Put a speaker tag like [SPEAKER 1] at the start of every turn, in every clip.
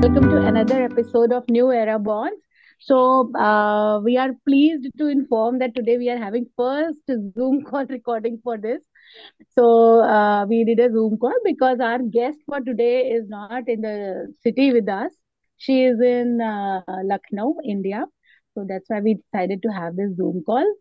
[SPEAKER 1] welcome to another episode of New Era Bonds. We are pleased to inform that today we are having first Zoom call recording for this. We did a Zoom call because our guest for today is not in the city with us. She is in Lucknow, India. So that's why we decided to have this Zoom call.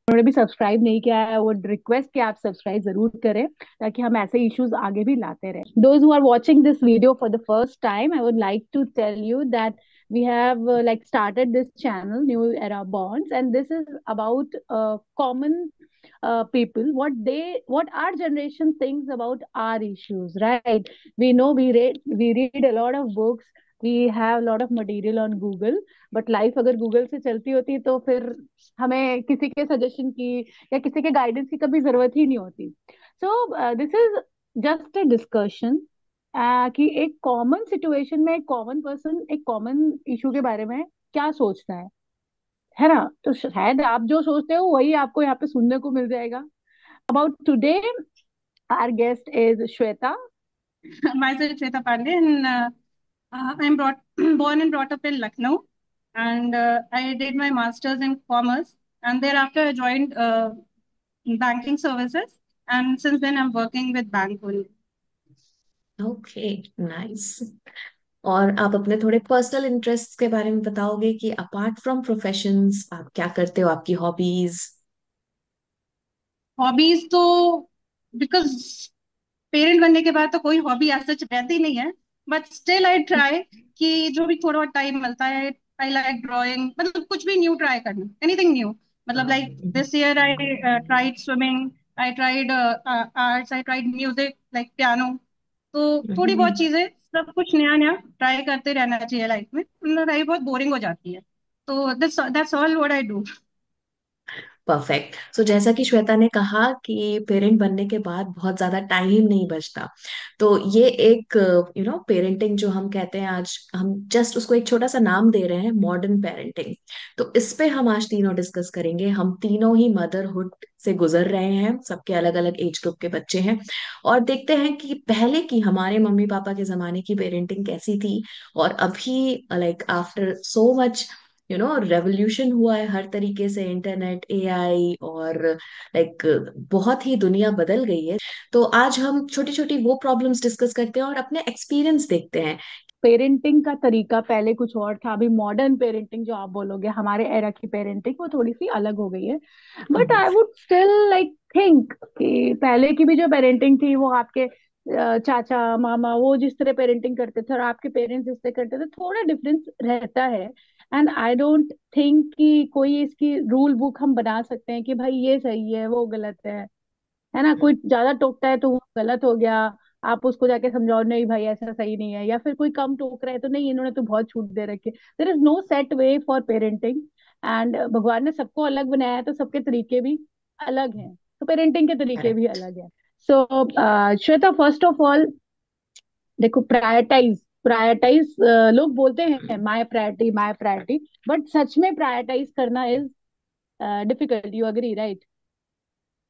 [SPEAKER 1] उन्होंने भी subscribe नहीं किया है, वो request कि आप subscribe जरूर करें ताकि हम ऐसे इश्यूज आगे भी लाते रहें. Those who are watching this video for the first time, I would like to tell you that we have started this channel New Era Bonds, and this is about common people, what our generation thinks about our issues, right? We read a lot of books, we have a lot of material on Google, but life अगर Google से चलती होती तो फिर हमें किसी के suggestion की या किसी के गाइडेंस की कभी जरूरत ही नहीं होती. This is just a discussion कि एक कॉमन सिचुएशन में एक कॉमन पर्सन एक कॉमन इशू के बारे में क्या सोचता है ना? तो शायद आप जो सोचते हो वही आपको यहाँ पे सुनने को मिल जाएगा. About today our guest is Shweta.
[SPEAKER 2] Myself, Shweta Pandey, and I'm born and brought up in Lucknow, and I did my master's in commerce, and thereafter I joined banking services, and since then I'm working with bank only.
[SPEAKER 3] Okay, nice. और आप अपने थोड़े personal interest के बारे में बताओगे कि apart from professions आप क्या करते हो, आपकी हॉबीज.
[SPEAKER 2] हॉबीज तो बिकॉज पेरेंट बनने के बाद तो कोई हॉबी आज सच रहती नहीं है, बट स्टिल आई ट्राई कि जो भी थोड़ा टाइम मिलता है. आई लाइक ड्राइंग, मतलब कुछ भी न्यू ट्राई करना, एनीथिंग न्यू. मतलब like this year I tried swimming, I tried arts, I tried music like piano. तो थोड़ी बहुत चीजें, सब कुछ नया नया ट्राई करते रहना चाहिए लाइफ में, वरना लाइफ बहुत बोरिंग हो जाती है. तो that's all what I do.
[SPEAKER 3] Perfect. So जैसा कि श्वेता ने कहा कि पेरेंट बनने के बाद बहुत ज्यादा टाइम नहीं बचता, तो ये एक पेरेंटिंग जो हम कहते हैं, आज हम जस्ट उसको एक छोटा सा नाम दे रहे हैं, मॉडर्न पेरेंटिंग. तो इस पे हम आज तीनों डिस्कस करेंगे. हम तीनों ही मदरहुड से गुजर रहे हैं, सबके अलग अलग एज ग्रुप के बच्चे हैं, और देखते हैं कि पहले की हमारे मम्मी पापा के जमाने की पेरेंटिंग कैसी थी और अभी like after so much revolution हुआ है हर तरीके से, इंटरनेट, एआई और लाइक बहुत ही दुनिया बदल गई है. तो आज हम छोटी छोटी वो प्रॉब्लम्स डिस्कस करते हैं और अपने एक्सपीरियंस देखते हैं.
[SPEAKER 1] पेरेंटिंग का तरीका पहले कुछ और था, अभी मॉडर्न पेरेंटिंग जो आप बोलोगे, हमारे एरा की पेरेंटिंग वो थोड़ी सी अलग हो गई है. But I would still like think कि पहले की भी जो पेरेंटिंग थी वो आपके चाचा मामा वो जिस तरह पेरेंटिंग करते थे और आपके पेरेंट्स जिस तरह करते थे, थोड़ा डिफरेंस रहता है. एंड आई डोंट थिंक कि कोई इसकी रूल बुक हम बना सकते हैं कि भाई ये सही है वो गलत है ना? कोई ज्यादा टोकता है तो वो गलत हो गया, आप उसको जाके समझाओ नहीं भाई ऐसा सही नहीं है, या फिर कोई कम टोक रहा है तो नहीं इन्होंने तो बहुत छूट दे रखी है. There is no set way for parenting. And भगवान ने सबको अलग बनाया है तो सबके तरीके भी अलग हैं, तो पेरेंटिंग के तरीके भी अलग हैं. श्वेता, फर्स्ट ऑफ ऑल देखो, प्रायोरिटाइज प्रायोरिटाइज लोग बोलते हैं माय प्रायोरिटी, बट सच में प्रायोरिटाइज करना is difficult. You agree, right?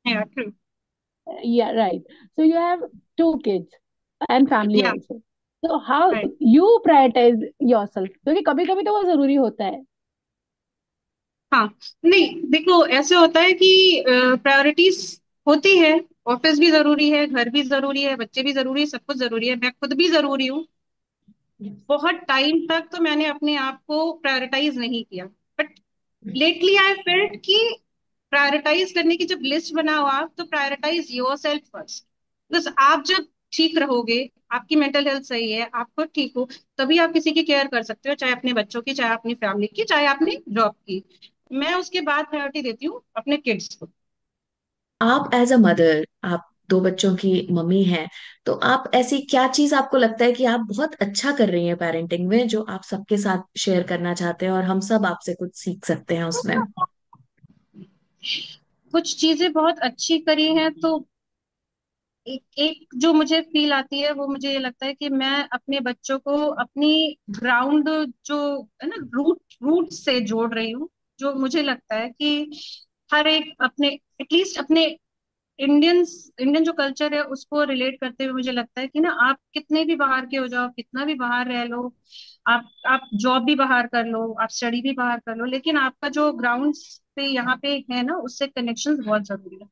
[SPEAKER 2] Yeah, true.
[SPEAKER 1] Yeah, right. So you have two kids and family
[SPEAKER 2] Yeah,
[SPEAKER 1] also. So how
[SPEAKER 2] right.
[SPEAKER 1] you prioritize yourself? क्योंकि कभी कभी तो वो जरूरी होता है.
[SPEAKER 2] हाँ, नहीं देखो, ऐसे होता है कि प्रायोरिटीज होती है. ऑफिस भी जरूरी है, घर भी जरूरी है, बच्चे भी जरूरी है, सब कुछ जरूरी है, मैं खुद भी जरूरी हूँ. बहुत टाइम तक तो मैंने अपने आप को प्रायोरिटाइज नहीं किया, बट लेटली आई फेल्ट कि प्रायोरिटाइज करने की जब लिस्ट बनाओ आप, तो prioritize yourself first. Because आप जब ठीक रहोगे, आपकी मेंटल हेल्थ सही है, आप खुद ठीक हो, तभी आप किसी की केयर कर सकते हो, चाहे अपने बच्चों की, चाहे अपनी फैमिली की, चाहे अपनी जॉब की. मैं उसके बाद प्रायोरिटी देती हूँ अपने किड्स को.
[SPEAKER 3] आप एज अ मदर, आप दो बच्चों की मम्मी हैं, तो आप ऐसी क्या चीज आपको लगता है कि आप बहुत अच्छा कर रही हैं पेरेंटिंग में, जो आप सबके साथ शेयर करना चाहते हैं और हम सब आपसे कुछ सीख सकते हैं उसमें.
[SPEAKER 2] कुछ चीजें बहुत अच्छी करी हैं, तो एक एक जो मुझे फील आती है, वो मुझे ये लगता है कि मैं अपने बच्चों को अपनी ग्राउंड, जो है ना, रूट रूट से जोड़ रही हूँ. जो मुझे लगता है कि हर एक अपने, एटलीस्ट अपने इंडियन जो कल्चर है उसको रिलेट करते हुए मुझे लगता है कि ना, आप कितने भी बाहर के हो जाओ, कितना भी बाहर रह लो, आप जॉब भी बाहर कर लो, आप स्टडी भी बाहर कर लो, लेकिन आपका जो ग्राउंड पे यहाँ पे है ना, उससे कनेक्शन बहुत जरूरी है।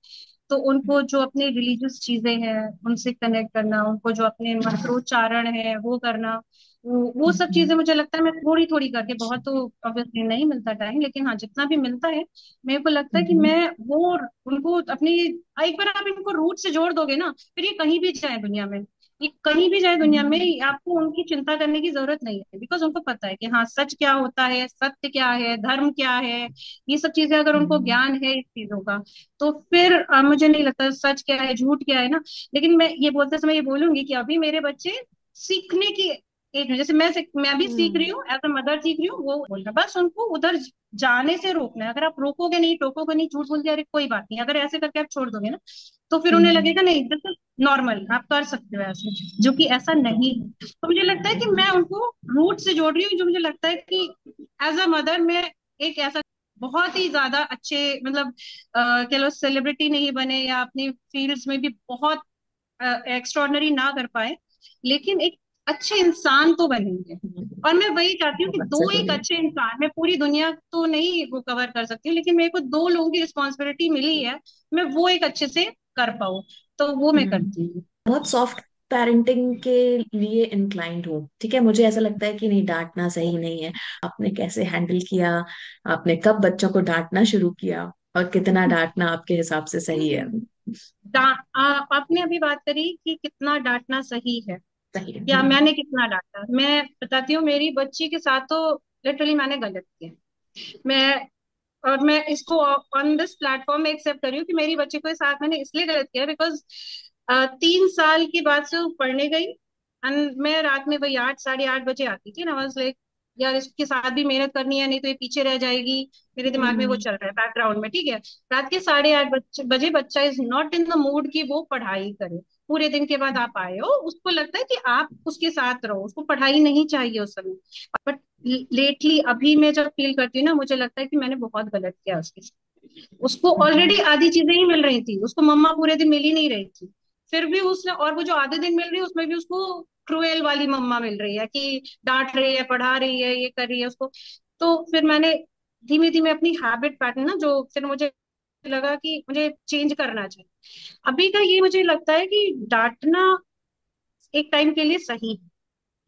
[SPEAKER 2] तो उनको जो अपनी रिलीजियस चीजें हैं उनसे कनेक्ट करना, उनको जो अपने मंत्रोच्चारण है वो करना, वो सब चीजें मुझे लगता है मैं थोड़ी थोड़ी करके, बहुत तो ऑब्वियसली नहीं मिलता टाइम, लेकिन हाँ जितना भी मिलता है मेरे को लगता है कि मैं वो उनको अपनी, एक बार आप इनको रूट से जोड़ दोगे ना, फिर ये कहीं भी जाए दुनिया में, ये कहीं भी जाए दुनिया में, आपको उनकी चिंता करने की जरूरत नहीं है, बिकॉज उनको पता है कि हाँ सच क्या होता है, सत्य क्या है, धर्म क्या है, ये सब चीजें अगर उनको ज्ञान है इस चीजों का, तो फिर मुझे नहीं लगता सच क्या है झूठ क्या है ना। लेकिन मैं ये बोलते समय ये बोलूंगी कि अभी मेरे बच्चे सीखने की एज में, जैसे मैं भी सीख रही
[SPEAKER 1] हम्म
[SPEAKER 2] हूँ, एज अ मदर सीख रही हूँ, वो बोलना बस उनको उधर जाने से रोकना है। अगर आप रोकोगे नहीं, टोकोगे नहीं, झूठ बोल दिया अरे कोई बात नहीं, अगर ऐसे करके आप छोड़ दोगे ना, तो फिर उन्हें लगेगा नहीं दिस इज नॉर्मल, आप कर सकते हो ऐसे, जो कि ऐसा नहीं है। तो मुझे लगता है कि मैं उनको रूट से जोड़ रही हूँ, जो मुझे लगता है कि एज अ मदर मैं एक ऐसा बहुत ही ज्यादा अच्छे, मतलब कह लो सेलिब्रिटी नहीं बने या अपनी फील्ड्स में भी बहुत एक्स्ट्रॉर्डनरी ना कर पाए, लेकिन एक अच्छे इंसान तो बनेंगे। और मैं वही चाहती हूँ कि
[SPEAKER 3] बहुत
[SPEAKER 2] दो एक
[SPEAKER 3] जरूरी है।
[SPEAKER 2] अच्छे इंसान, मैं पूरी दुनिया तो नहीं वो कवर कर सकती हूँ, लेकिन मेरे को दो लोगों की रिस्पॉन्सिबिलिटी मिली है, मैं वो एक अच्छे से कर पाऊँ, तो वो मैं
[SPEAKER 3] हम्म,
[SPEAKER 2] करती हूँ।
[SPEAKER 3] बहुत सॉफ्ट पेरेंटिंग के लिए इंक्लाइंड हूँ, ठीक है। मुझे ऐसा लगता है कि नहीं, डांटना सही नहीं है। आपने कैसे हैंडल किया, आपने कब बच्चों को डांटना शुरू किया, और कितना डांटना आपके हिसाब से सही है?
[SPEAKER 2] आपने अभी बात करी कि कितना डांटना सही है,
[SPEAKER 3] सही है।
[SPEAKER 2] या मैंने कितना डांटा, मैं बताती हूँ मेरी बच्ची के साथ तो लिटरली मैंने गलत किया। मैं और मैं इसको ऑन दिस प्लेटफॉर्म में एक्सेप्ट कर रही हूँ कि मेरी बच्ची के साथ मैंने इसलिए गलत किया बिकॉज 3 साल की बाद से वो पढ़ने गई, एंड मैं रात में वही 8 साढ़े 8 बजे आती थी ना, वाज लाइक यार इसके साथ भी मेहनत करनी है, नहीं तो ये पीछे रह जाएगी। मेरे दिमाग में वो
[SPEAKER 3] हम्म।
[SPEAKER 2] चल रहा है बैकग्राउंड में, ठीक है। रात के 8:30 बजे बच्चा is not in the mood कि वो पढ़ाई करे, पूरे दिन के बाद आप आए हो, उसको लगता है कि आप उसके साथ रहो, उसको पढ़ाई नहीं चाहिए उस समय। बट लेटली अभी मैं जब फील करती हूँ ना, मुझे लगता है कि मैंने बहुत गलत किया उसके साथ। उसको ऑलरेडी आधी चीजें ही मिल रही थी, उसको मम्मा पूरे दिन मिल ही नहीं रही थी, फिर भी उसने, और वो जो आधे दिन मिल रही है उसमें भी उसको क्रूएल वाली मम्मा मिल रही है कि डांट रही है, पढ़ा रही है, ये कर रही है उसको। तो फिर मैंने धीमे धीमे अपनी हैबिट पैटर्न ना, जो फिर मुझे लगा कि मुझे चेंज करना चाहिए। अभी का ये मुझे लगता है कि डांटना एक टाइम के लिए सही है।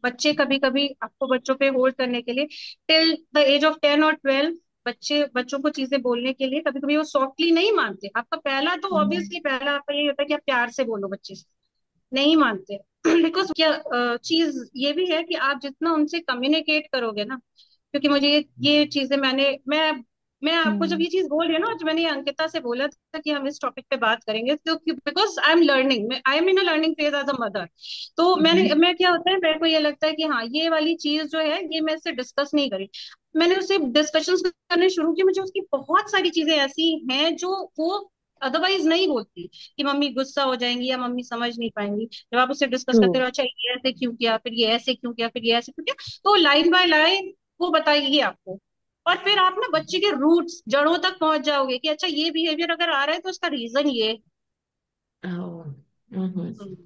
[SPEAKER 2] बच्चे कभी कभी आपको बच्चों पे होल्ड करने के लिए टिल द एज ऑफ 10 और 12, बच्चों को चीजें बोलने के लिए कभी कभी वो सॉफ्टली नहीं मानते। आपका पहला तो ऑब्वियसली पहला आपका यही होता है कि आप प्यार से बोलो बच्चे से, नहीं मानते। बिकॉज क्या चीज ये भी है कि आप जितना उनसे कम्युनिकेट करोगे ना, क्योंकि मुझे ये चीजें मैं आपको जब
[SPEAKER 1] हम्म
[SPEAKER 2] ये चीज बोल रही हूँ ना, जब मैंने अंकिता से बोला था कि हम इस टॉपिक पे बात करेंगे, तो because I am learning, I am in a learning phase as a mother. तो मैं क्या होता है, मेरे को ये लगता है कि हाँ ये वाली चीज जो है ये मैं इससे डिस्कस नहीं करी। मैंने उससे डिस्कशंस करने शुरू की, मुझे उसकी बहुत सारी चीजें ऐसी हैं जो वो अदरवाइज नहीं बोलती, कि मम्मी गुस्सा हो जाएंगी या मम्मी समझ नहीं पाएंगी। जब आप उससे डिस्कस
[SPEAKER 1] ट्रू
[SPEAKER 2] करते हो, अच्छा ये ऐसे क्यों किया, फिर ये ऐसे क्यों किया, फिर ये ऐसे क्यों किया, तो लाइन बाय लाइन वो बताएगी आपको। और फिर आप ना बच्चे के रूट्स, जड़ों तक पहुंच जाओगे कि अच्छा ये बिहेवियर अगर आ रहा है तो उसका रीजन ये है।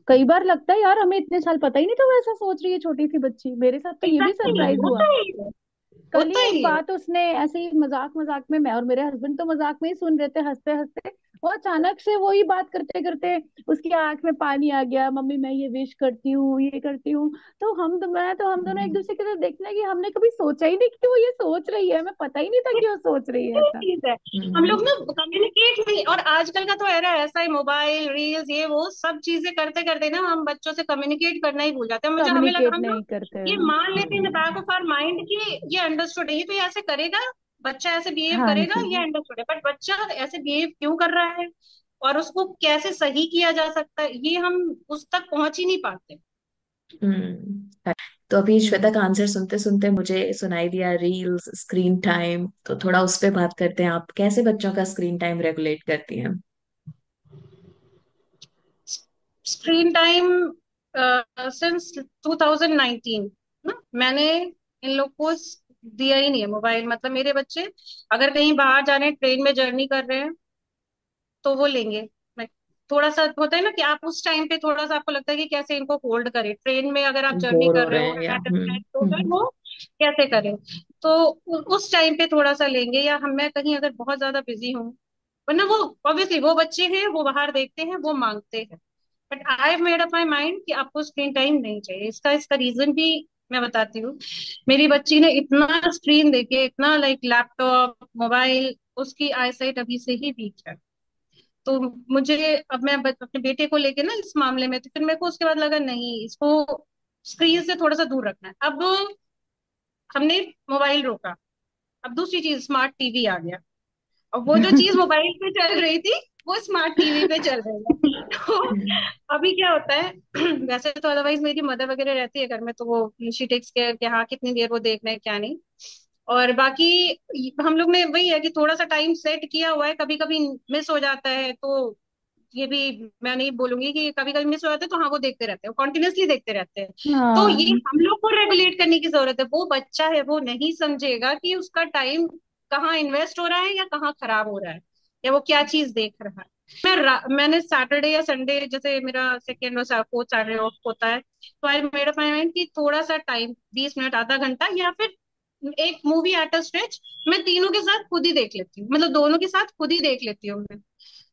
[SPEAKER 1] कई बार लगता है यार हमें इतने साल पता ही नहीं था वो ऐसा सोच रही है छोटी सी बच्ची। मेरे साथ तो ये भी
[SPEAKER 2] एग्जैक्टली,
[SPEAKER 1] सरप्राइज हुआ।
[SPEAKER 2] होता ही है,
[SPEAKER 1] कल ही
[SPEAKER 2] होता
[SPEAKER 1] एक
[SPEAKER 2] ही है।
[SPEAKER 1] बात उसने ऐसे ही मजाक मजाक में, मैं और मेरे हस्बैंड तो मजाक में ही सुन रहे थे हंसते हंसते, वो अचानक से वही बात करते करते उसकी आंख में पानी आ गया, मम्मी मैं ये विश करती हूँ, ये करती हूँ। तो हम दोनों एक दूसरे की तरफ देखने लगे, हमने कभी सोचा ही नहीं कि वो ये सोच रही है, हमें पता ही नहीं था कि वो सोच रही है
[SPEAKER 2] वही
[SPEAKER 1] ऐसा।
[SPEAKER 2] चीज है, हम लोग ना कम्युनिकेट नहीं, और आजकल का तो एरा ऐसा है, मोबाइल रील्स ये वो सब चीजें करते करते ना हम बच्चों से कम्युनिकेट करना ही भूल जाते हैं। मुझे हमें लगा
[SPEAKER 1] कम्युनिकेट
[SPEAKER 2] हम
[SPEAKER 1] नहीं
[SPEAKER 2] लोग
[SPEAKER 1] करते
[SPEAKER 2] ये
[SPEAKER 1] हैं।
[SPEAKER 2] मान लेते हैं in the back of our mind कि ये अंडरस्टूड है, ये तो ये ऐसे करेगा, बच्चा ऐसे बिहेव
[SPEAKER 1] हाँ
[SPEAKER 2] करेगा,
[SPEAKER 1] जी।
[SPEAKER 2] ये अंडरस्टूड है। बट बच्चा ऐसे बिहेव क्यों कर रहा है और उसको कैसे सही किया जा सकता है, ये हम उस तक पहुंच ही नहीं पाते।
[SPEAKER 3] तो अभी श्वेता
[SPEAKER 1] हम्म
[SPEAKER 3] का आंसर सुनते सुनते मुझे सुनाई दिया रील्स, स्क्रीन टाइम, तो थोड़ा उस पे बात करते हैं। आप कैसे बच्चों का स्क्रीन टाइम रेगुलेट करती हैं?
[SPEAKER 2] स्क्रीन टाइम सिंस 2019 ना, मैंने इन लोग को दिया ही नहीं है मोबाइल। मतलब मेरे बच्चे अगर कहीं बाहर जा रहे हैं, ट्रेन में जर्नी कर रहे हैं, तो वो लेंगे। मैं थोड़ा सा होता है ना कि आप उस टाइम पे थोड़ा सा आपको लगता है कि कैसे इनको होल्ड करें, ट्रेन में अगर आप जर्नी
[SPEAKER 3] बोर हो
[SPEAKER 2] कर रहे
[SPEAKER 3] रहे
[SPEAKER 2] हो
[SPEAKER 3] हैं या
[SPEAKER 2] एट तो फिर वो कैसे करें। तो उस टाइम पे थोड़ा सा लेंगे, या हम मैं कहीं अगर बहुत ज्यादा बिजी हूँ, वरना वो ऑब्वियसली वो बच्चे हैं, वो बाहर देखते हैं, वो मांगते हैं। But I have made up my mind कि आपको स्क्रीन टाइम नहीं चाहिए। इसका इसका रीजन भी मैं बताती हूँ। मेरी बच्ची ने इतना स्क्रीन देखे, इतना लाइक लैपटॉप मोबाइल, उसकी आईसाइट अभी से ही वीक है। तो मुझे अब मैं अपने बेटे को लेके ना इस मामले में, तो फिर मेरे को उसके बाद लगा नहीं, इसको स्क्रीन से थोड़ा सा दूर रखना है। अब हमने मोबाइल रोका, अब दूसरी चीज स्मार्ट टीवी आ गया, और वो जो चीज मोबाइल पे चल रही थी वो स्मार्ट टीवी पे चल रही है। तो अभी क्या होता है वैसे तो अदरवाइज मेरी मदर वगैरह रहती है घर में, तो वो शी टेक्स केयर कि हाँ कितनी देर वो देख रहे हैं क्या नहीं। और बाकी हम लोग ने वही है कि थोड़ा सा टाइम सेट किया हुआ है, कभी कभी मिस हो जाता है, तो ये भी मैं नहीं बोलूंगी कि कभी कभी मिस हो जाते हैं, तो हाँ वो देखते रहते हैं, कॉन्टिन्यूसली देखते रहते हैं। तो ये
[SPEAKER 1] हाँ।
[SPEAKER 2] हम लोग को रेगुलेट करने की जरूरत है। वो बच्चा है, वो नहीं समझेगा कि उसका टाइम कहाँ इन्वेस्ट हो रहा है या कहाँ खराब हो रहा है, या वो क्या चीज देख रहा है। मैंने सैटरडे या संडे, जैसे मेरा सेकेंड और फोर्थ सैटरडे ऑफ होता है, तो I made up my mind कि थोड़ा सा टाइम, 20 मिनट आधा घंटा, या फिर एक मूवी एट अ स्ट्रेच, मैं तीनों के साथ खुद ही देख लेती हूँ, मतलब दोनों के साथ खुद ही देख लेती हूँ मैं।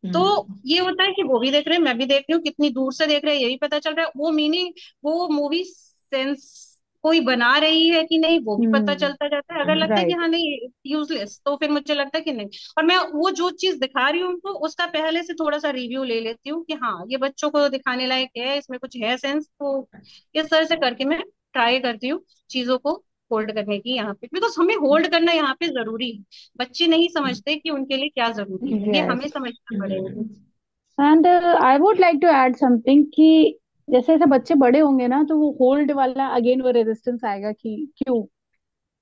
[SPEAKER 2] तो
[SPEAKER 3] हम्म।
[SPEAKER 2] ये होता है कि वो भी देख रहे हैं, मैं भी देख रही हूँ, कितनी दूर से देख रहे हैं ये भी पता चल रहा है, वो मीनिंग, वो मूवी सेंस कोई बना रही है कि नहीं वो भी पता
[SPEAKER 1] हम्म।
[SPEAKER 2] चलता जाता है। अगर लगता है कि
[SPEAKER 1] राइट।
[SPEAKER 2] हाँ नहीं यूजलेस, तो फिर मुझे लगता है कि नहीं। और मैं वो जो चीज दिखा रही हूँ उनको, उसका पहले से थोड़ा सा रिव्यू ले लेती हूँ कि हाँ ये बच्चों को दिखाने लायक है, इसमें कुछ है सेंस, तो इस तरह से करके मैं ट्राई करती हूँ चीजों को होल्ड करने की यहाँ पे, बिकॉज हमें होल्ड करना यहाँ पे जरूरी है। बच्चे नहीं समझते कि उनके लिए क्या जरूरी है, ये हमें
[SPEAKER 1] यस।
[SPEAKER 2] समझना पड़ेगा।
[SPEAKER 1] And I would like to add something कि जैसे जैसे बच्चे बड़े होंगे ना, तो वो होल्ड वाला अगेन वो रेजिस्टेंस आएगा कि क्यों।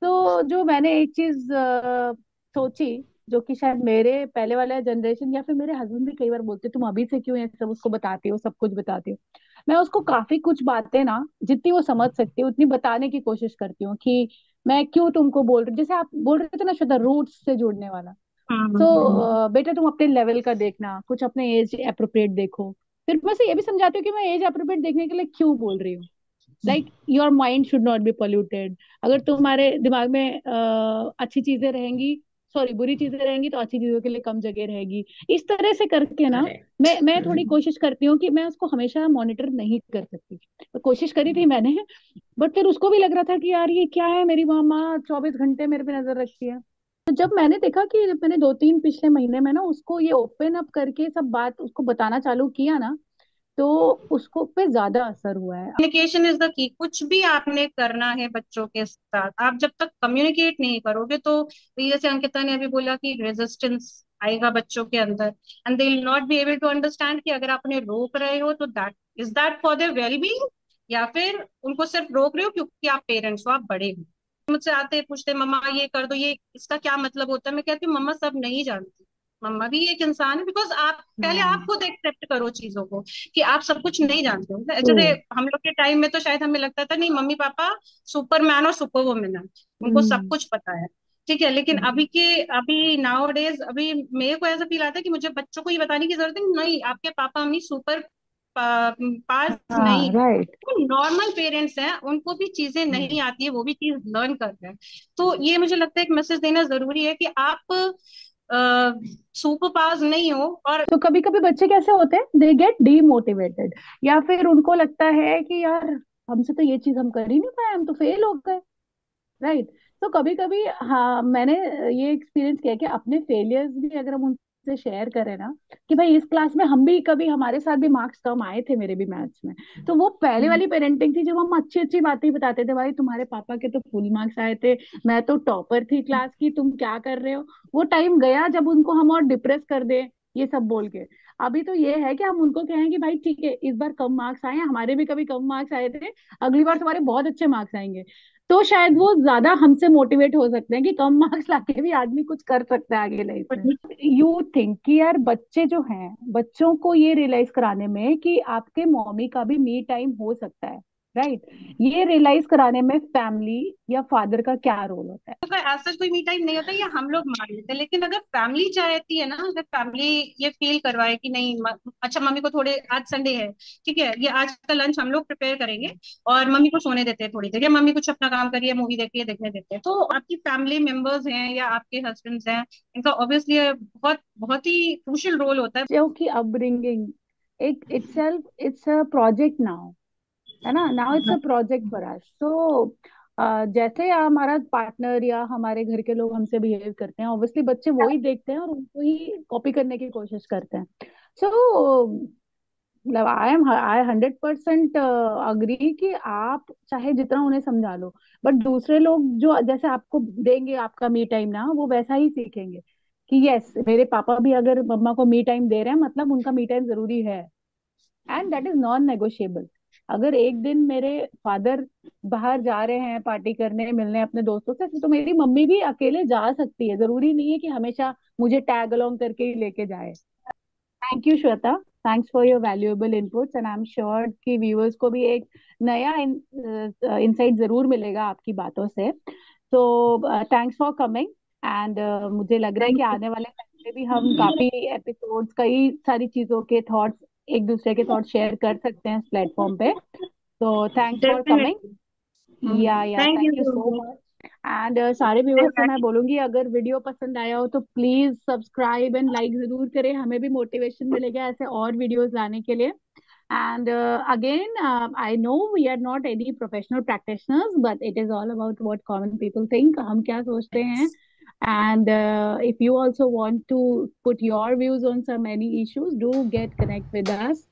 [SPEAKER 1] तो जो मैंने एक चीज सोची, जो कि शायद मेरे पहले वाला जनरेशन या फिर मेरे हस्बैंड भी कई बार बोलते, तुम अभी से क्यों ये सब उसको बताती हो, सब कुछ बताती हो। मैं उसको काफी कुछ बातें ना, जितनी वो समझ सकती है उतनी बताने की कोशिश करती हूँ कि मैं क्यों तुमको बोल रही हूँ। जैसे आप बोल रहे थे ना श्वेता, रूट्स से जुड़ने वाला।
[SPEAKER 2] हम्म।
[SPEAKER 1] तो बेटा तुम अपने लेवल का देखना, कुछ अपने एज अप्रोप्रिएट देखो। फिर मैं से ये भी समझाती हूँ कि मैं एज अप्रोप्रिएट देखने के लिए क्यों बोल रही हूँ। Like your mind should not be polluted. अगर तुम्हारे दिमाग में अच्छी चीजें रहेंगी, सॉरी बुरी चीजें रहेंगी, तो अच्छी चीजों के लिए कम जगह रहेगी। इस तरह से करके ना
[SPEAKER 3] करेक्ट।
[SPEAKER 1] मैं थोड़ी कोशिश करती हूँ कि मैं उसको हमेशा मॉनिटर नहीं कर सकती। तो कोशिश करी थी मैंने, बट फिर उसको भी लग रहा था कि यार ये क्या है, मेरी माँ 24 घंटे मेरे पे नजर रखती है। तो जब मैंने देखा कि जब मैंने 2-3 पिछले महीने में ना उसको ये ओपन अप करके सब बात उसको बताना चालू किया ना, तो उसको पे ज्यादा असर हुआ है।
[SPEAKER 2] Communication is the key. कुछ भी आपने करना है बच्चों के साथ, आप जब तक कम्युनिकेट नहीं करोगे तो ये जैसे अंकिता ने अभी बोला कि रेजिस्टेंस आएगा बच्चों के अंदर, and they will not be able to understand कि अगर आप उन्हें रोक रहे हो तो that for their well being, या फिर उनको सिर्फ रोक रहे हो क्योंकि आप पेरेंट्स हो, आप बड़े हो। मुझसे आते पूछते मम्मा ये कर दो, ये इसका क्या मतलब होता है, मैं कहती हूँ मम्मा सब नहीं जानती, मम्मा भी एक इंसान है। बिकॉज आप पहले आप
[SPEAKER 1] हाँ।
[SPEAKER 2] खुद एक्सेप्ट करो चीजों को कि आप सब कुछ नहीं जानते हो।
[SPEAKER 1] ट्रू।
[SPEAKER 2] जैसे हम लोग के टाइम में तो शायद हमें लगता था नहीं मम्मी पापा सुपरमैन और सुपर वुमेन है, उनको सब
[SPEAKER 1] हम्म।
[SPEAKER 2] कुछ पता है। ठीक है, लेकिन अभी नाउ डेज अभी मेरे को ऐसा फील आता है कि मुझे बच्चों को ये बताने की जरूरत है नहीं, आपके पापा मम्मी सुपर पास नहीं
[SPEAKER 1] हाँ।
[SPEAKER 2] है,
[SPEAKER 1] राइट।
[SPEAKER 2] वो नॉर्मल पेरेंट्स हैं, उनको भी चीजें नहीं आती है, वो भी चीज लर्न कर रहे हैं। तो ये मुझे लगता है एक मैसेज देना जरूरी है कि आप सुपर पावर्स नहीं हो। और
[SPEAKER 1] तो कभी कभी बच्चे कैसे होते हैं, दे गेट डीमोटिवेटेड, या फिर उनको लगता है कि यार हमसे तो ये चीज हम कर ही नहीं पाए, हम तो फेल हो गए। राइट। तो कभी कभी हाँ, मैंने ये एक्सपीरियंस किया कि अपने फेलियर्स भी अगर हम उनसे शेयर करें ना, कि भाई इस क्लास में हम भी कभी हमारे साथ भी मार्क्स कम आए थे, मेरे भी मैथ्स में। तो वो पहले वाली पेरेंटिंग थी जब हम अच्छी अच्छी बातें बताते थे, भाई तुम्हारे पापा के तो फुल मार्क्स आए थे, मैं तो टॉपर थी क्लास की, तुम क्या कर रहे हो। वो टाइम गया जब उनको हम और डिप्रेस कर दे ये सब बोल के। अभी तो ये है कि हम उनको कहें कि भाई ठीक है, इस बार कम मार्क्स आए हैं, हमारे भी कभी कम मार्क्स आए थे, अगली बार तुम्हारे बहुत अच्छे मार्क्स आएंगे। तो शायद वो ज्यादा हमसे मोटिवेट हो सकते हैं कि कम मार्क्स लाके भी आदमी कुछ कर सकता है आगे लाइफ में। यू थिंक कि यार बच्चे जो हैं, बच्चों को ये रियलाइज कराने में कि आपके मम्मी का भी मी टाइम हो सकता है, राइट। ये रियलाइज कराने में फैमिली या फादर का क्या रोल होता है?
[SPEAKER 2] का ऐसा सच कोई मी टाइम नहीं होता, ये हम लोग मान लेते हैं, लेकिन अगर फैमिली चाहती है ना, अगर फैमिली ये फील करवाए कि नहीं अच्छा मम्मी को थोड़े, आज संडे है, ठीक है, ये आज का लंच हम लोग प्रिपेयर करेंगे और मम्मी को सोने देते हैं थोड़ी देर, या मम्मी कुछ अपना काम करिए, मूवी देखिए, देखने देते हैं, तो आपकी फैमिली मेंबर्स हैं या आपके हस्बैंड्स हैं, इनका ऑब्वियसली बहुत बहुत ही क्रूशियल रोल होता है।
[SPEAKER 1] बच्चों की अपब्रिंगिंग एक itself it's a project now, है ना, now it's a project for us. तो जैसे हमारा पार्टनर या हमारे घर के लोग हमसे बिहेव करते हैं, ऑब्वियसली बच्चे वो ही देखते हैं और उनको ही कॉपी करने की कोशिश करते हैं। सो मतलब आई 100% अग्री कि आप चाहे जितना उन्हें समझा लो, बट दूसरे लोग जो जैसे आपको देंगे आपका मी टाइम ना, वो वैसा ही सीखेंगे कि यस, मेरे पापा भी अगर मम्मा को मी टाइम दे रहे हैं मतलब उनका मी टाइम जरूरी है, and that is non negotiable. अगर एक दिन मेरे फादर बाहर जा रहे हैं पार्टी करने मिलने अपने दोस्तों से, तो मेरी मम्मी भी अकेले जा सकती है, जरूरी नहीं है कि हमेशा मुझे टैग अलोंग करके ही लेके जाए। Thank you Shweta, thanks for your valuable inputs, and I am sure कि व्यूअर्स को भी एक नया इंसाइट जरूर मिलेगा आपकी बातों से। तो थैंक्स फॉर कमिंग, एंड मुझे लग रहा है कि आने वाले टाइम में भी हम काफी एपिसोड्स, कई सारी चीजों के थॉट्स, एक दूसरे के थॉट्स शेयर कर सकते हैं इस प्लेटफॉर्म पे। तो थैंक्स फॉर कमिंग।
[SPEAKER 2] डेफिनेटली।
[SPEAKER 1] या
[SPEAKER 2] thank
[SPEAKER 1] thank
[SPEAKER 2] you
[SPEAKER 1] you
[SPEAKER 2] so
[SPEAKER 1] so
[SPEAKER 2] much.
[SPEAKER 1] Much. And सारे व्यूअर्स को मैं बोलूंगी, अगर वीडियो पसंद आया हो तो प्लीज सब्सक्राइब एंड लाइक जरूर करें, हमें भी मोटिवेशन मिलेगा ऐसे और वीडियोस लाने के लिए। And again, I know we are not any professional practitioners, but it is all about what common people think. हम क्या सोचते हैं? And if you also want to put your views on some any issues, do get connect with us.